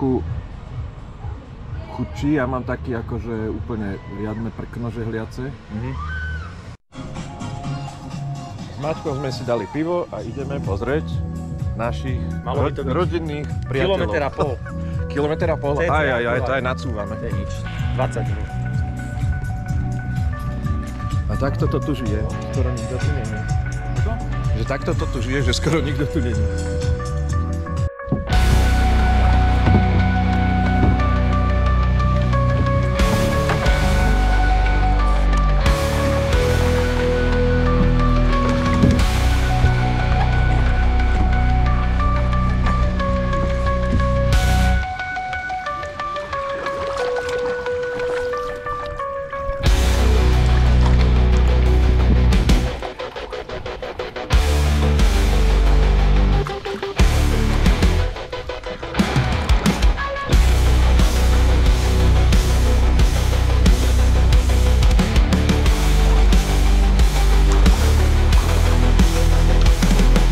trošku chudší, ja mám taký akože úplne riadne prkno žehliace. S Maťkou sme si dali pivo a ideme pozrieť našich rodinných priateľov. Kilometer a pol. Kilometer a pol? Aj, to aj nacúvame. To je nič. 20 minút. A takto to tu žije, skoro nikto tu není. Že takto to tu žije, že skoro nikto tu není.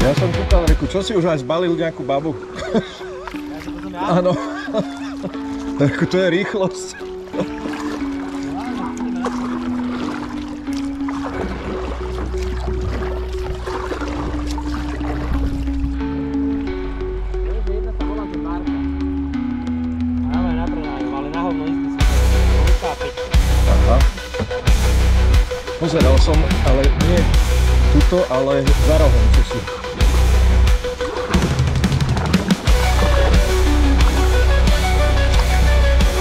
Ja som kúkal, reku, čo si už aj zbalil nejakú babu? Áno. Reku, to je rýchlosť. Aha. Pozeral som, ale nie tuto, ale za rohom, čo si.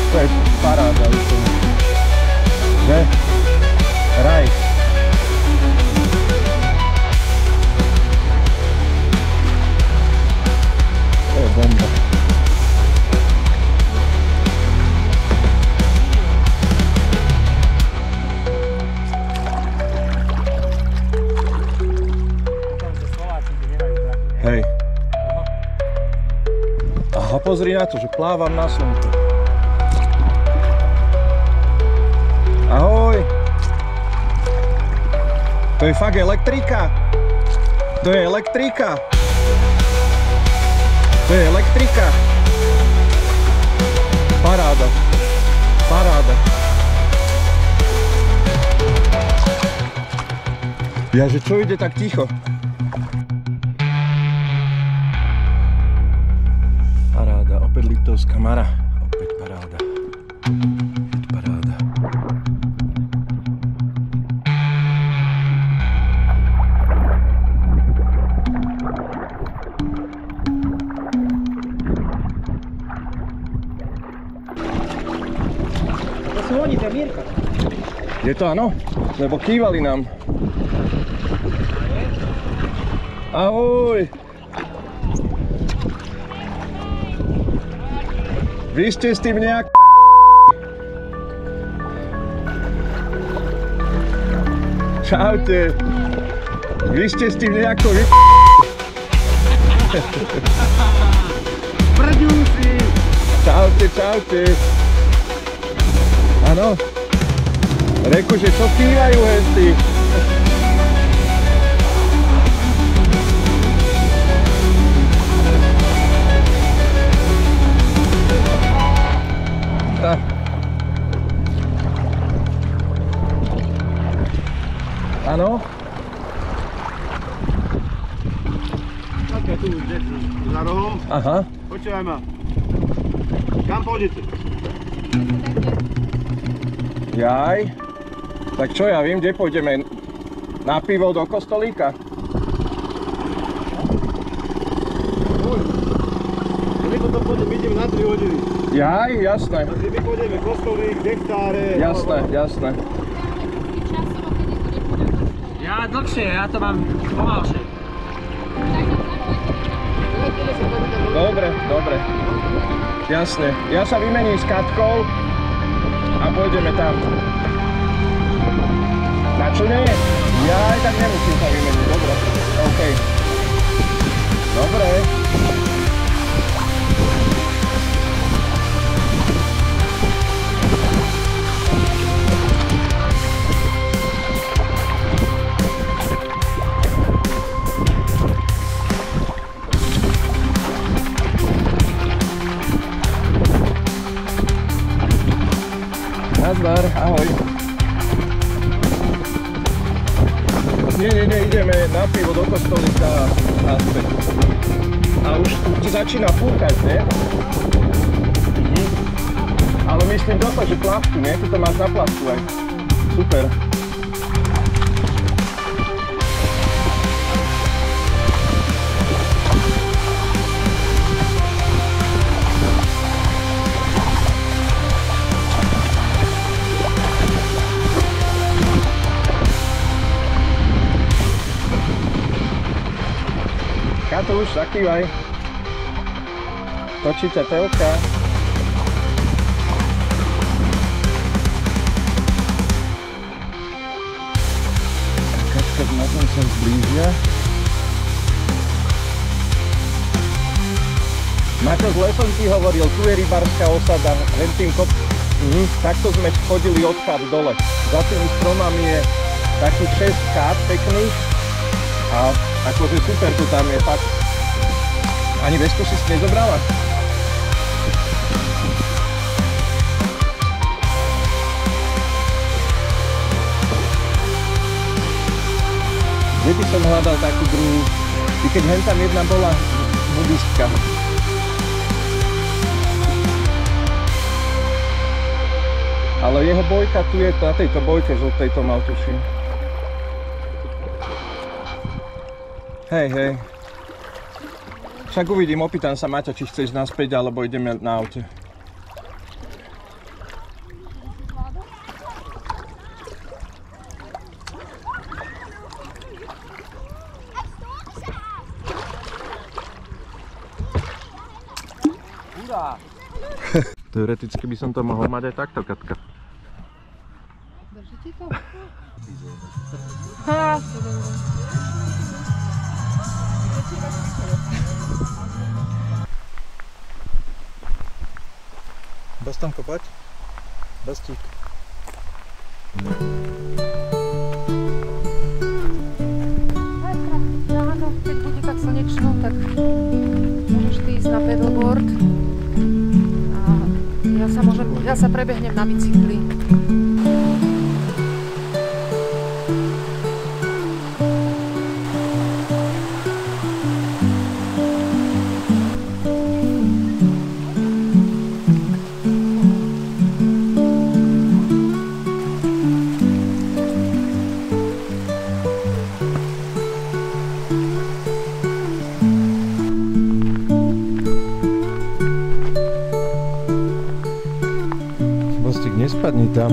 To je paráda úplne. Že? Raj. To je bomba. Hej. Aha, pozri na to, že plávam na slnku. Ahoj! To je fakt elektrika! To je elektrika! To je elektrika! Paráda! Paráda! Ja, že čo ide tak ticho? Paráda, opäť Liptovská Mara. Opäť paráda. Opäť paráda. To sú oni, to je Mirka. Je to áno? Lebo kývali nám. Ahoj! Vy ste s tým nejak... Čaute! Vy ste s tým nejako vy... Prďúsi! Čaute, čaute! Áno? Reku, že čo kývajú hentí? Áno? Tak ja tu za rohom. Aha. Počúvaj ma. Kam pôjdete? Jaj. Tak čo ja viem, kde pôjdeme? Na pivo do kostolíka? My potom pôjdeme, ideme na 3 hodiny. Jaj, jasné. My pôjdeme kostolík, nektáre. Jasné, jasné. Ja dlhšie, ja to mám pomalšie. Dobre, dobre. Jasne. Ja sa vymením s Katkou a pôjdeme tam. Na čo nie? Ja aj tak nemusím sa vymeniť. Dobre. OK. Dobre. Nazdar, ahoj. Nie, ideme na pivo do Kostolíka a naspäť. A už ti začína fúkať, ne? Ale myslím toto, že plavku, nie? Ty to máš na plavku aj. Super. Katúš, zakývaj. Točí ťa telka. Keď na tom sa zblížia. Maťo, zle som ti hovoril, tu je rybárska osada, len tým takto sme chodili odchát dole. Za tými stromami je takých 6 chát pekných a akože super to tam je fakt. Ani vesku si nezobrala? Kde by som hľadal takú druhú? I keď hen tam jedna bola nudistka. Ale jeho bojka tu je, na tejto bojke žltej to mal, tuším. Hej. Však uvidím, opýtam sa Maťa, či chceš naspäť, alebo ideme na aute. Teoreticky by som to mohol mať aj takto, Katka. Drží ti to? Ha, to dobré. Bez tam kopať? Bestík. Ráno, keď bude tak slnečno, tak môžeš ty ísť na pedalboard. Ja sa prebehnem na bicykli. Nespadni tam.